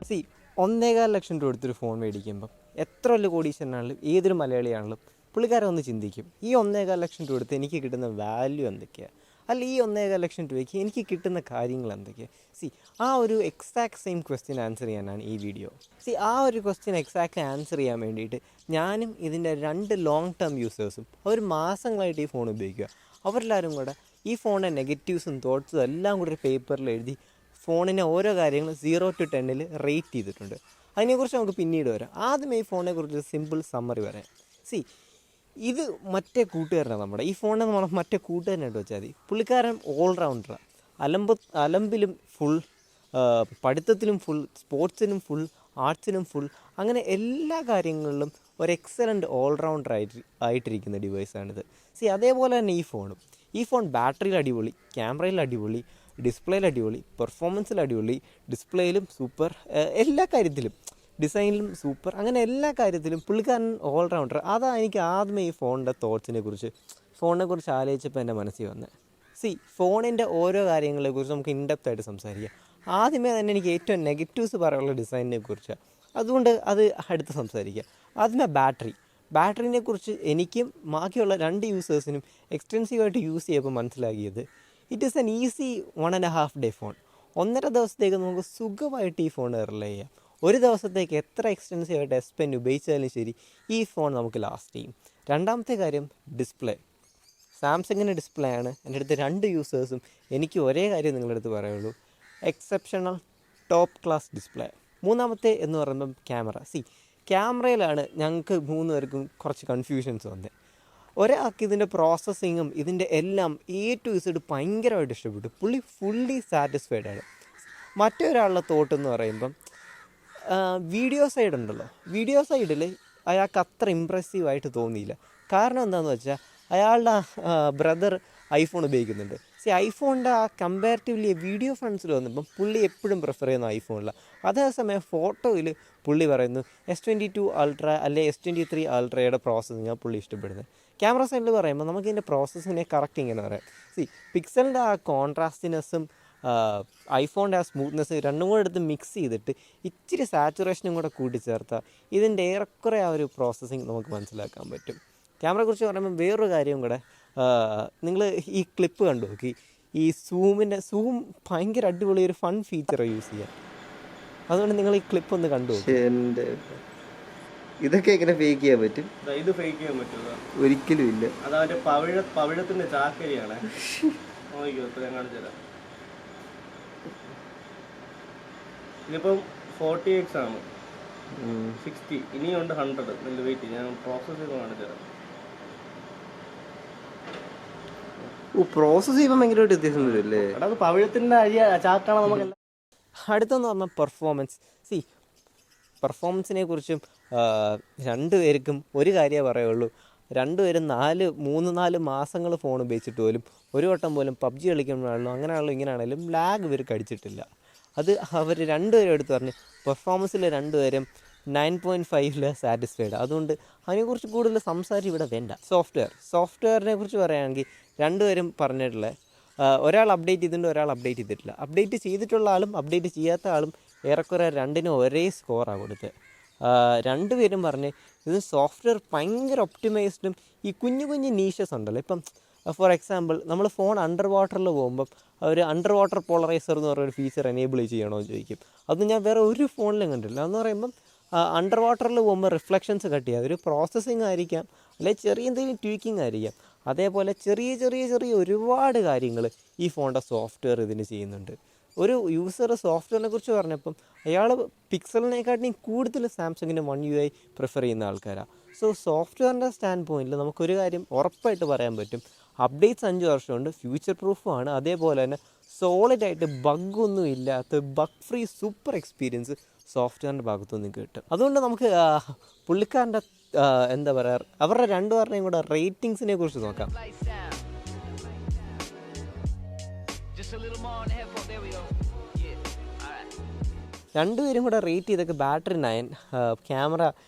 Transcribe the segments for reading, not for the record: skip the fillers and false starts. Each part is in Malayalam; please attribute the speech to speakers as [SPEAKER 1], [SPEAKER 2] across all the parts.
[SPEAKER 1] സി 1.25 രൂപ കൊടുത്തൊരു ഫോൺ മേടിക്കുമ്പം എത്ര വലിയ കോടീശ്വരനാണെങ്കിലും ഏതൊരു മലയാളിയാണെങ്കിലും പുള്ളിക്കാരൻ ഒന്ന് ചിന്തിക്കും, ഈ 1.25 രൂപ കൊടുത്ത് എനിക്ക് കിട്ടുന്ന വാല്യൂ എന്തൊക്കെയാണ്, അല്ല ഈ 1.25 രൂപയ്ക്ക് എനിക്ക് കിട്ടുന്ന കാര്യങ്ങൾ എന്തൊക്കെയാണ്. സി ആ ഒരു എക്സാക്ട് സെയിം ക്വസ്റ്റ്യൻ ആൻസർ ചെയ്യാനാണ് ഈ വീഡിയോ. സി ആ ഒരു ക്വസ്റ്റ്യൻ എക്സാക്ട്ലി ആൻസർ ചെയ്യാൻ വേണ്ടിയിട്ട് ഞാനും ഇതിൻ്റെ 2 ലോങ് ടേം യൂസേഴ്സും അവർ മാസങ്ങളായിട്ട് ഈ ഫോൺ ഉപയോഗിക്കുക, അവരെല്ലാവരും കൂടെ ഈ ഫോണിൻ്റെ നെഗറ്റീവ്സും തോട്ട്സും എല്ലാം കൂടി ഒരു പേപ്പറിൽ എഴുതി ഫോണിനെ ഓരോ കാര്യങ്ങളും 0 to 10 റേറ്റ് ചെയ്തിട്ടുണ്ട്. അതിനെക്കുറിച്ച് നമുക്ക് പിന്നീട് വരാം. ആദ്യമേ ഈ ഫോണിനെക്കുറിച്ച് സിമ്പിൾ സമ്മറി പറയാം. സി ഇത് മറ്റേ കൂട്ടുകാരനാണ് നമ്മുടെ ഈ ഫോണിനെ നമ്മൾ മറ്റേ കൂട്ടുകാരനായിട്ട് വെച്ചാൽ മതി. പുള്ളിക്കാരൻ ഓൾറൗണ്ടറാണ്. അലമ്പിലും ഫുൾ, പഠിത്തത്തിലും ഫുൾ, സ്പോർട്സിനും ഫുൾ, ആർട്സിനും ഫുൾ, അങ്ങനെ എല്ലാ കാര്യങ്ങളിലും ഒരു എക്സലൻറ്റ് ഓൾറൗണ്ടർ ആയിട്ടിരിക്കുന്ന ഡിവൈസാണിത്. സി അതേപോലെ തന്നെ ഈ ഫോൺ ബാറ്ററിയിൽ അടിപൊളി, ക്യാമറയിൽ അടിപൊളി, ഡിസ്പ്ലേയിൽ അടിപൊളി, പെർഫോമൻസിൽ അടിപൊളി, ഡിസ്പ്ലേയിലും സൂപ്പർ, എല്ലാ കാര്യത്തിലും ഡിസൈനിലും സൂപ്പർ, അങ്ങനെ എല്ലാ കാര്യത്തിലും പുള്ളിക്കാരൻ ഓൾറൗണ്ടർ. അതാണ് എനിക്ക് ആദ്യമേ ഈ ഫോണിൻ്റെ ഫോണിനെക്കുറിച്ച് ആലോചിച്ചപ്പോൾ എൻ്റെ മനസ്സിൽ വന്നത്. സി ഫോണിൻ്റെ ഓരോ കാര്യങ്ങളെക്കുറിച്ച് നമുക്ക് ഇൻഡെപ്തായിട്ട് സംസാരിക്കാം. ആദ്യമേ തന്നെ എനിക്ക് ഏറ്റവും നെഗറ്റീവ്സ് പറയാനുള്ള ഡിസൈനിനെ കുറിച്ചാണ്, അതുകൊണ്ട് അത് അടുത്ത് സംസാരിക്കാം. ആദ്യമേ ബാറ്ററിനെ കുറിച്ച് എനിക്കും ബാക്കിയുള്ള 2 യൂസേഴ്സിനും എക്സ്റ്റെൻസീവായിട്ട് യൂസ് ചെയ്യപ്പോൾ മനസ്സിലാക്കിയത്, it is N easy 1.5 day phone. 1.5 ദിവസത്തേക്ക് നമുക്ക് സുഖമായിട്ട് ഈ ഫോൺ റിലേ ചെയ്യാം. ഒരു ദിവസത്തേക്ക് എത്ര എക്സ്റ്റെൻസീവായിട്ട് S Pen ഉപയോഗിച്ചാലും ശരി ഈ ഫോൺ നമുക്ക് ലാസ്റ്റ് ചെയ്യും. രണ്ടാമത്തെ കാര്യം ഡിസ്പ്ലേ. സാംസങ്ങിൻ്റെ ഡിസ്പ്ലേ ആണ് എൻ്റെ അടുത്ത് 2 യൂസേഴ്സും. എനിക്ക് ഒരേ കാര്യം നിങ്ങളുടെ അടുത്ത് പറയുള്ളൂ, എക്സെപ്ഷണൽ ടോപ്പ് ക്ലാസ് ഡിസ്പ്ലേ. മൂന്നാമത്തെ എന്ന് പറയുമ്പം ക്യാമറയിലാണ് ഞങ്ങൾക്ക് 3 പേർക്കും കുറച്ച് കൺഫ്യൂഷൻസ് വന്നത്. ഒരാൾക്ക് ഇതിൻ്റെ പ്രോസസ്സിങ്ങും ഇതിൻ്റെ എല്ലാം A to Z ഭയങ്കരമായിട്ട് ഇഷ്ടപ്പെട്ടു, പുള്ളി ഫുള്ളി സാറ്റിസ്ഫൈഡ് ആണ്. മറ്റൊരാളുടെ തോട്ട് എന്ന് പറയുമ്പം വീഡിയോ സൈഡിൽ അയാൾക്ക് അത്ര ഇമ്പ്രസീവായിട്ട് തോന്നിയില്ല. കാരണം എന്താണെന്ന് വെച്ചാൽ അയാളുടെ ബ്രദർ ഐഫോൺ ഉപയോഗിക്കുന്നുണ്ട്. ഐഫോണിൻ്റെ ആ കമ്പാരിറ്റീവ്ലി വീഡിയോ ഫ്രണ്ട്സിൽ വന്നപ്പം പുള്ളി എപ്പോഴും പ്രിഫർ ചെയ്യുന്ന ഐഫോണിലാണ്. അതേസമയം ഫോട്ടോയിൽ പുള്ളി പറയുന്നു S22 Ultra അല്ലെ S23 Ultra'യുടെ പ്രോസസ്സിങ്ങാണ് പുള്ളി ഇഷ്ടപ്പെടുന്നത്. ക്യാമറ സൈഡിൽ പറയുമ്പോൾ നമുക്കിതിൻ്റെ പ്രോസസ്സിനെ കറക്റ്റ് ഇങ്ങനെ പറയാം. പിക്സലിൻ്റെ ആ കോൺട്രാസ്റ്റിനെസ്സും ഐഫോണിൻ്റെ ആ സ്മൂത്ത്നെസ് രണ്ടും കൂടെ എടുത്ത് മിക്സ് ചെയ്തിട്ട് ഇച്ചിരി സാച്ചുറേഷനും കൂടെ കൂട്ടിച്ചേർത്താൽ ഇതിൻ്റെ ഏറെക്കുറെ ആ ഒരു പ്രോസസ്സിങ് നമുക്ക് മനസ്സിലാക്കാൻ പറ്റും. ക്യാമറയെക്കുറിച്ച് പറയുമ്പോൾ വേറൊരു കാര്യം കൂടെ, നിങ്ങൾ ഈ ക്ലിപ്പ് കണ്ടു നോക്കി, ഈ സൂം ഭയങ്കര അടിപൊളി ഒരു ഫൺ ഫീച്ചർ യൂസ് ചെയ്യാം. അതുകൊണ്ട് നിങ്ങൾ ഈ ക്ലിപ്പ് ഒന്ന് കണ്ടു നോക്കി. ഇതൊക്കെ എങ്ങനെ ഫേക്ക് ചെയ്യാൻ പറ്റും?
[SPEAKER 2] ഇത് ഫേക്ക് ചെയ്യാൻ പറ്റില്ല,
[SPEAKER 1] ഒരിക്കലും ഇല്ല.
[SPEAKER 2] അതവന്റെ പവിഴത്തിന്റെ ചാക്കരിയാണ്. ഞാൻ കാണിച്ചു തരാം. ഇതിപ്പം 40x ആണ്, 60, ഇനിയുണ്ട് 100. വെയിറ്റ്, ഞാൻ പ്രോസസ് ചെയ്ത് കാണിച്ചു തരാം.
[SPEAKER 1] പ്രോസസ് ചെയ്യുമ്പോൾ ഭയങ്കരമായിട്ട് വ്യത്യാസം വരും.
[SPEAKER 2] അത് പവിഴത്തിന്റെ ചാക്കാണ് നമുക്ക്.
[SPEAKER 1] അടുത്തെന്ന് പറഞ്ഞാൽ പെർഫോമൻസിനെ കുറിച്ചും 2 പേർക്കും ഒരു കാര്യമേ പറയുള്ളൂ. 2 പേരും 3-4 മാസങ്ങൾ ഫോൺ ഉപയോഗിച്ചിട്ട് പോലും ഒരു വട്ടം പോലും PUBG കളിക്കുമ്പോഴാണല്ലോ അങ്ങനെയാണല്ലോ ഇങ്ങനെയാണെങ്കിലും ലാഗ് ഇവർക്ക് അടിച്ചിട്ടില്ല. അത് അവർ 2 പേരും എടുത്ത് പറഞ്ഞ് പെർഫോമൻസിൽ 2 പേരും 9.5 സാറ്റിസ്ഫൈഡ്. അതുകൊണ്ട് അതിനെക്കുറിച്ച് കൂടുതൽ സംസാരം ഇവിടെ വേണ്ട. സോഫ്റ്റ്വെയറിനെ കുറിച്ച് പറയുകയാണെങ്കിൽ 2 പേരും പറഞ്ഞിട്ടുള്ള, ഒരാൾ അപ്ഡേറ്റ് ചെയ്തിട്ടുണ്ട്, ഒരാൾ അപ്ഡേറ്റ് ചെയ്തിട്ടില്ല. അപ്ഡേറ്റ് ചെയ്തിട്ടുള്ള ആളും അപ്ഡേറ്റ് ചെയ്യാത്ത ആളും ഏറെക്കുറെ 2നും ഒരേ സ്കോറാണ് കൊടുത്തത്. 2 പേരും പറഞ്ഞ് ഇത് സോഫ്റ്റ്വെയർ ഭയങ്കര ഒപ്റ്റിമൈസ്ഡും ഈ കുഞ്ഞു നീഷസ് ഉണ്ടല്ലോ. ഇപ്പം ഫോർ എക്സാമ്പിൾ നമ്മൾ ഫോൺ അണ്ടർ വാട്ടറിൽ പോകുമ്പം ഒരു അണ്ടർ വാട്ടർ പോളറൈസർ എന്ന് പറയുന്ന ഒരു ഫീച്ചർ എനേബിൾ ചെയ്യണമെന്ന് ചോദിക്കും. അത് ഞാൻ വേറെ ഒരു ഫോണിലും കണ്ടില്ല. എന്ന് പറയുമ്പം അണ്ടർ വാട്ടറിൽ പോകുമ്പോൾ റിഫ്ലക്ഷൻസ് കട്ട് ചെയ്യുക, ഒരു പ്രോസസ്സിങ് ആയിരിക്കാം, അല്ലെങ്കിൽ ചെറിയ എന്തെങ്കിലും ട്വീക്കിംഗ് ആയിരിക്കാം. അതേപോലെ ചെറിയ ഒരുപാട് കാര്യങ്ങൾ ഈ ഫോണിൻ്റെ സോഫ്റ്റ്വെയർ ഇതിന് ചെയ്യുന്നുണ്ട്. ഒരു യൂസർ സോഫ്റ്റ്വെയറിനെ കുറിച്ച് പറഞ്ഞപ്പം അയാൾ പിക്സലിനെക്കാട്ടിയും കൂടുതൽ സാംസങ്ങിൻ്റെ One UI പ്രിഫർ ചെയ്യുന്ന ആൾക്കാരാണ്. സോ സോഫ്റ്റ്വെയറിൻ്റെ സ്റ്റാൻഡ് പോയിന്റിൽ നമുക്കൊരു കാര്യം ഉറപ്പായിട്ട് പറയാൻ പറ്റും, അപ്ഡേറ്റ്സ് 5 വർഷമുണ്ട്, ഫ്യൂച്ചർ പ്രൂഫുമാണ്. അതേപോലെ തന്നെ സോളിഡായിട്ട് ബഗ്ഗൊന്നും ഇല്ലാത്ത ബഗ് ഫ്രീ സൂപ്പർ എക്സ്പീരിയൻസ് സോഫ്റ്റ്വെയറിൻ്റെ ഭാഗത്തുനിന്ന് കിട്ടും. അതുകൊണ്ട് നമുക്ക് പുള്ളിക്കാരൻ്റെ എന്താ പറയുക, അവരുടെ 2 പേരുടെയും കൂടെ റേറ്റിങ്സിനെ കുറിച്ച് നോക്കാം. രണ്ടുപേരും കൂടെ റേറ്റ് ചെയ്തൊക്കെ ബാറ്ററി 9, ക്യാമറ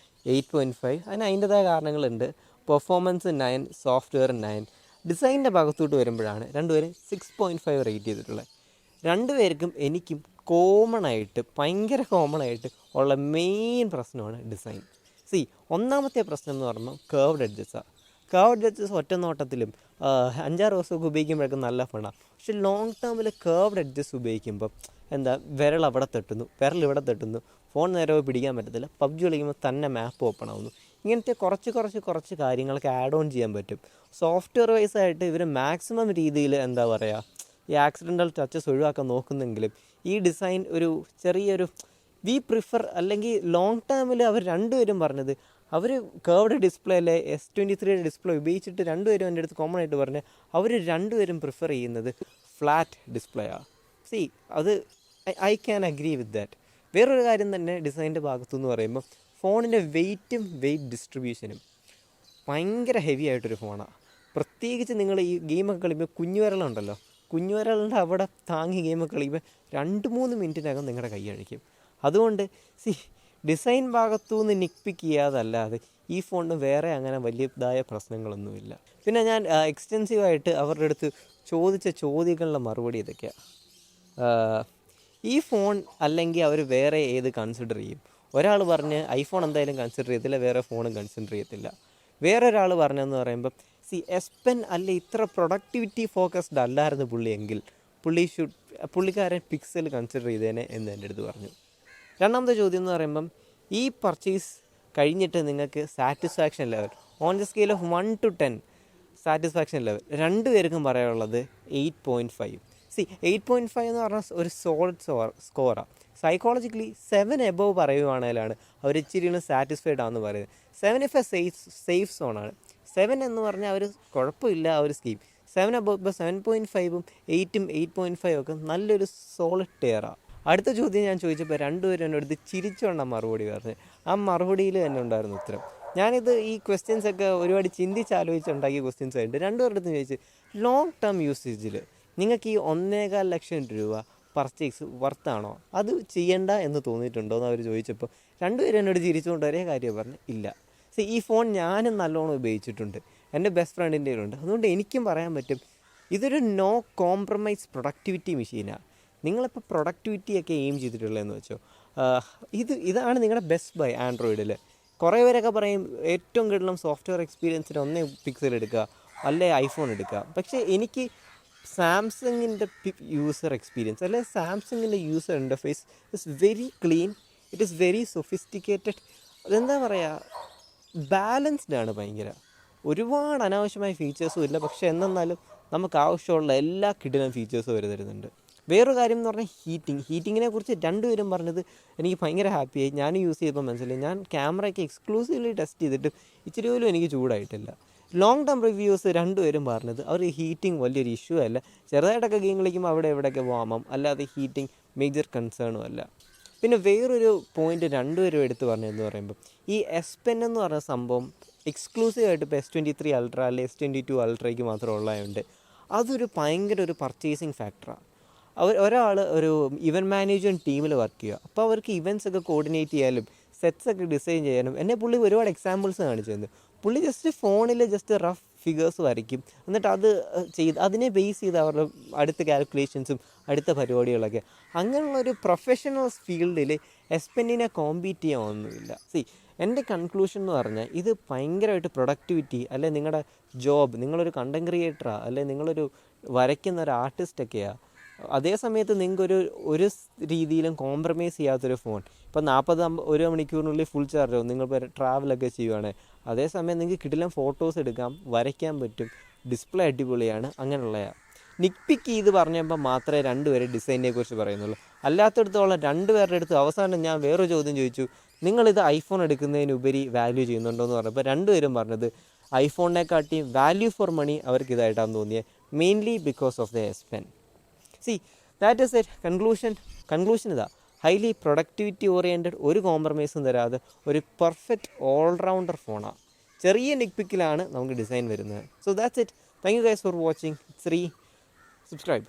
[SPEAKER 1] 8.5. അതിന് അതിൻ്റെതായ കാരണങ്ങളുണ്ട്. Performance 9, software 9. ഡിസൈനിൻ്റെ ഭാഗത്തോട്ട് വരുമ്പോഴാണ് 2 പേരും 6.5 റേറ്റ് ചെയ്തിട്ടുള്ളത്. രണ്ടുപേർക്കും എനിക്കും കോമൺ ആയിട്ട് ഭയങ്കര കോമൺ ആയിട്ട് ഉള്ള മെയിൻ പ്രശ്നമാണ് ഡിസൈൻ. ഒന്നാമത്തെ പ്രശ്നം എന്ന് പറയുമ്പോൾ കേർവ്ഡ് എഡ്ജസാണ്. കേർവ്ഡ് എഡ്ജസ് ഒറ്റ നോട്ടത്തിലും 5-6 ദിവസമൊക്കെ ഉപയോഗിക്കുമ്പോഴൊക്കെ നല്ല ഫണ്ടാണ്. പക്ഷെ ലോങ് ടേമിൽ കേർവ്ഡ് എഡ്ജസ് ഉപയോഗിക്കുമ്പോൾ വിരൽ അവിടെ തട്ടുന്നു, വിരൽ ഇവിടെ തട്ടുന്നു, ഫോൺ നേരെ പിടിക്കാൻ പറ്റത്തില്ല, പബ്ജി കളിക്കുമ്പോൾ തന്നെ മാപ്പ് ഓപ്പൺ ആവുന്നു. ഇങ്ങനത്തെ കുറച്ച് കാര്യങ്ങൾക്ക് ആഡ് ഓൺ ചെയ്യാൻ പറ്റും. സോഫ്റ്റ്വെയർ വൈസ് ആയിട്ട് ഇവർ മാക്സിമം രീതിയിൽ ഈ ആക്സിഡൻ്റൽ ടച്ചസ് ഒഴിവാക്കാൻ നോക്കുന്നെങ്കിലും ഈ ഡിസൈൻ ഒരു ചെറിയൊരു വി പ്രിഫർ, അല്ലെങ്കിൽ ലോങ് ടേമിൽ അവർ രണ്ടുപേരും പറഞ്ഞത് അവർ കേർവ്ഡ് ഡിസ്പ്ലേ അല്ലെ S23 ഡിസ്പ്ലേ ഉപയോഗിച്ചിട്ട് രണ്ടുപേരും എൻ്റെ അടുത്ത് കോമൺ ആയിട്ട് പറഞ്ഞ് അവർ രണ്ടുപേരും പ്രിഫർ ചെയ്യുന്നത് ഫ്ലാറ്റ് ഡിസ്പ്ലേ ആണ്. അത് I can agree with that. വേറൊരു കാര്യം തന്നെ ഡിസൈൻ്റെ ഭാഗത്തുനിന്ന് പറയുമ്പോൾ ഫോണിൻ്റെ വെയിറ്റ് ഡിസ്ട്രിബ്യൂഷനും ഭയങ്കര ഹെവി ആയിട്ടൊരു ഫോണാണ്. പ്രത്യേകിച്ച് നിങ്ങൾ ഈ ഗെയിമൊക്കെ കളിക്കുമ്പോൾ കുഞ്ഞുവിരലുണ്ട് അവിടെ താങ്ങി ഗെയിമൊക്കെ കളിക്കുമ്പോൾ 2-3 മിനിറ്റിനകം നിങ്ങളുടെ കൈ അഴിക്കും. അതുകൊണ്ട് ഡിസൈൻ ഭാഗത്തുനിന്ന് നിക്പിക്ക് ചെയ്യാതല്ലാതെ ഈ ഫോണിന് വേറെ അങ്ങനെ വലിയതായ പ്രശ്നങ്ങളൊന്നുമില്ല. പിന്നെ ഞാൻ എക്സ്റ്റെൻസീവായിട്ട് അവരുടെ അടുത്ത് ചോദിച്ച ചോദ്യങ്ങളുടെ മറുപടി ഇതൊക്കെയാണ്. ഈ ഫോൺ അല്ലെങ്കിൽ അവർ വേറെ ഏത് കൺസിഡർ ചെയ്യും? ഒരാൾ പറഞ്ഞ് ഐഫോൺ എന്തായാലും കൺസിഡർ ചെയ്യത്തില്ല, വേറെ ഫോണും കൺസിഡർ ചെയ്യത്തില്ല. വേറൊരാൾ പറഞ്ഞതെന്ന് പറയുമ്പം എസ് പെൻ അല്ല ഇത്ര പ്രൊഡക്ടിവിറ്റി ഫോക്കസ്ഡ് അല്ലായിരുന്നു പുള്ളിയെങ്കിൽ പുള്ളിക്കാരൻ പിക്സൽ കൺസിഡർ ചെയ്തേനെ എന്ന് എൻ്റെ അടുത്ത് പറഞ്ഞു. രണ്ടാമത്തെ ചോദ്യം എന്ന് പറയുമ്പം ഈ പർച്ചേസ് കഴിഞ്ഞിട്ട് നിങ്ങൾക്ക് satisfaction level on the scale of 1 to 10 satisfaction level രണ്ടുപേർക്കും പറയാനുള്ളത് 8.5. 8.5 എന്ന് പറഞ്ഞാൽ ഒരു സോളിഡ് സ്കോറാണ്. സൈക്കോളജിക്കലി 7 എബോവ് പറയുവാണെങ്കിലാണ് അവർ ഇച്ചിരി സാറ്റിസ്ഫൈഡ് ആണെന്ന് പറയുന്നത്. 7 ഇഫ് എ സേഫ് സോണാണ്. 7 എന്ന് പറഞ്ഞാൽ അവർ കുഴപ്പമില്ല, ആ ഒരു സ്കീം. 7 എബോവ് ഇപ്പോൾ 7.5ഉം 8ഉം 8.5 ഒക്കെ നല്ലൊരു സോളിഡ് ടയറാണ്. അടുത്ത ചോദ്യം ഞാൻ ചോദിച്ചപ്പോൾ രണ്ടുപേരും എൻ്റെ അടുത്ത് ചിരിച്ചുകൊണ്ടാണ് മറുപടി പറഞ്ഞത്. ആ മറുപടിയിൽ തന്നെ ഉണ്ടായിരുന്നു ഉത്തരം. ഞാനിത് ഈ ക്വസ്റ്റ്യൻസൊക്കെ ഒരുപാട് ചിന്തിച്ചാലോചിച്ചുണ്ടാക്കിയ ക്വസ്റ്റ്യൻസ് ആയിട്ട് രണ്ടുപേരുടെ അടുത്ത് ചോദിച്ചു, ലോങ് ടേം യൂസേജിൽ നിങ്ങൾക്ക് ഈ 1.25 ലക്ഷം രൂപ പർച്ചേസ് വർത്താണോ, അത് ചെയ്യണ്ട എന്ന് തോന്നിയിട്ടുണ്ടോ എന്ന് അവർ ചോദിച്ചപ്പോൾ രണ്ടുപേരും എന്നോട് ചിരിച്ചുകൊണ്ട് ഒരേ കാര്യം പറഞ്ഞു, ഇല്ല. ഈ ഫോൺ ഞാനും നല്ലോണം ഉപയോഗിച്ചിട്ടുണ്ട്, എൻ്റെ ബെസ്റ്റ് ഫ്രണ്ടിൻ്റെ ഉണ്ട്. അതുകൊണ്ട് എനിക്കും പറയാൻ പറ്റും ഇതൊരു നോ കോംപ്രമൈസ് പ്രൊഡക്ടിവിറ്റി മെഷീനാണ്. നിങ്ങളിപ്പോൾ പ്രൊഡക്ടിവിറ്റിയൊക്കെ എയിം ചെയ്തിട്ടുള്ളതെന്ന് വെച്ചോ, ഇതാണ് നിങ്ങളുടെ ബെസ്റ്റ് ബൈ ആൻഡ്രോയിഡിൽ. കുറേ പേരൊക്കെ പറയും ഏറ്റവും കൂടുതലും സോഫ്റ്റ്വെയർ എക്സ്പീരിയൻസിന് ഒന്നേ പിക്സൽ എടുക്കുക അല്ലെ ഐഫോൺ എടുക്കുക. പക്ഷേ എനിക്ക് സാംസങ്ങിൻ്റെ യൂസർ എക്സ്പീരിയൻസ് അല്ലെ സാംസങ്ങിൻ്റെ user interface is very clean, it is very sophisticated. അതെന്താ പറയുക, ബാലൻസ്ഡ് ആണ് ഭയങ്കര. ഒരുപാട് അനാവശ്യമായ ഫീച്ചേഴ്സും ഇല്ല, പക്ഷേ എന്നാലും നമുക്ക് ആവശ്യമുള്ള എല്ലാ കിടിലൻ ഫീച്ചേഴ്സും അവർ തരുന്നുണ്ട്. വേറൊരു കാര്യം എന്ന് പറഞ്ഞാൽ ഹീറ്റിങ്ങിനെ കുറിച്ച് രണ്ടുപേരും പറഞ്ഞത് എനിക്ക് ഭയങ്കര ഹാപ്പിയായി. ഞാൻ യൂസ് ചെയ്തപ്പോൾ മനസ്സിലായി, ഞാൻ ക്യാമറയൊക്കെ എക്സ്ക്ലൂസീവ്ലി ടെസ്റ്റ് ചെയ്തിട്ട് ഇച്ചിരി പോലും എനിക്ക് ചൂടായിട്ടില്ല. ലോങ് ടേം റിവ്യൂസ് രണ്ടുപേരും പറഞ്ഞത് അവർ ഹീറ്റിംഗ് വലിയൊരു ഇഷ്യൂ അല്ല, ചെറുതായിട്ടൊക്കെ ഗെയിം കളിക്കുമ്പോൾ അവിടെ എവിടെയൊക്കെ വാമാം, അല്ലാതെ ഹീറ്റിംഗ് മേജർ കൺസേണും അല്ല. പിന്നെ വേറൊരു പോയിൻ്റ് രണ്ടുപേരും എടുത്ത് പറഞ്ഞതെന്ന് പറയുമ്പോൾ ഈ എസ് പെൻ എന്ന് പറഞ്ഞ സംഭവം എക്സ്ക്ലൂസീവായിട്ട് ഇപ്പോൾ S23 Ultra അല്ലെങ്കിൽ S22 Ultrയ്ക്ക് മാത്രം ഉള്ളതുകൊണ്ട് അതൊരു ഭയങ്കര ഒരു പർച്ചേസിങ് ഫാക്ടറാണ്. ഒരാൾ ഒരു ഇവൻറ്റ് മാനേജ്മെൻറ്റ് ടീമിൽ വർക്ക് ചെയ്യുക, അപ്പോൾ അവർക്ക് ഇവൻറ്റ്സ് ഒക്കെ കോർഡിനേറ്റ് ചെയ്യാനും സെറ്റ്സ് ഒക്കെ ഡിസൈൻ ചെയ്യാനും പുള്ളി ഒരുപാട് എക്സാമ്പിൾസ് കാണിച്ചു തന്നു. പുള്ളി ജസ്റ്റ് ഫോണിൽ റഫ് ഫിഗേഴ്സ് വരയ്ക്കും, എന്നിട്ട് അത് അതിനെ ബേസ് ചെയ്ത് അവരുടെ അടുത്ത കാൽക്കുലേഷൻസും അടുത്ത പരിപാടികളൊക്കെ. അങ്ങനെയുള്ളൊരു പ്രൊഫഷണൽ ഫീൽഡിൽ എസ് പെന്നിനെ കോമ്പീറ്റ് ചെയ്യാനൊന്നുമില്ല. എൻ്റെ കൺക്ലൂഷൻ എന്ന് പറഞ്ഞാൽ ഇത് ഭയങ്കരമായിട്ട് പ്രൊഡക്ടിവിറ്റി അല്ലെ നിങ്ങളുടെ ജോബ്, നിങ്ങളൊരു കണ്ടൻറ് ക്രിയേറ്ററാണ് അല്ലെ നിങ്ങളൊരു വരയ്ക്കുന്ന ഒരു ആർട്ടിസ്റ്റൊക്കെയാണ്, അതേ സമയത്ത് നിങ്ങൾക്കൊരു രീതിയിലും കോംപ്രമൈസ് ചെയ്യാത്തൊരു ഫോൺ ഇപ്പോൾ 40-1 മണിക്കൂറിനുള്ളിൽ ഫുൾ ചാർജ് ആവും നിങ്ങളിപ്പോൾ ട്രാവലൊക്കെ ചെയ്യുവാണെങ്കിൽ. അതേസമയം നിങ്ങൾക്ക് കിടിലൻ ഫോട്ടോസ് എടുക്കാം, വരയ്ക്കാൻ പറ്റും, ഡിസ്പ്ലേ അടിപൊളിയാണ്. അങ്ങനെയുള്ളതാണ്. നിക്പിക്ക് ചെയ്ത് പറഞ്ഞപ്പോൾ മാത്രമേ രണ്ടുപേരെ ഡിസൈനിനെ കുറിച്ച് പറയുന്നുള്ളൂ. അല്ലാത്തടത്തോളം രണ്ടുപേരുടെ അടുത്ത് അവസാനം ഞാൻ വേറൊരു ചോദ്യം ചോദിച്ചു, നിങ്ങളിത് ഐഫോൺ എടുക്കുന്നതിനുപരി വാല്യൂ ചെയ്യുന്നുണ്ടോ എന്ന് പറഞ്ഞപ്പോൾ രണ്ടുപേരും പറഞ്ഞത് ഐഫോണിനെക്കാട്ടി വാല്യൂ ഫോർ മണി അവർക്ക് ഇതായിട്ടാണ് തോന്നിയത്, mainly because of the S pen. That is it. Conclusion ഇതാ, ഹൈലി പ്രൊഡക്ടിവിറ്റി ഓറിയൻറ്റഡ്, ഒരു കോംപ്രമൈസും തരാതെ ഒരു പെർഫെക്റ്റ് ഓൾറൗണ്ടർ ഫോണാണ്. ചെറിയ നിക്പിക്കിലാണ് നമുക്ക് ഡിസൈൻ വരുന്നത്. So that's it. Thank you guys for watching. 3 subscribe.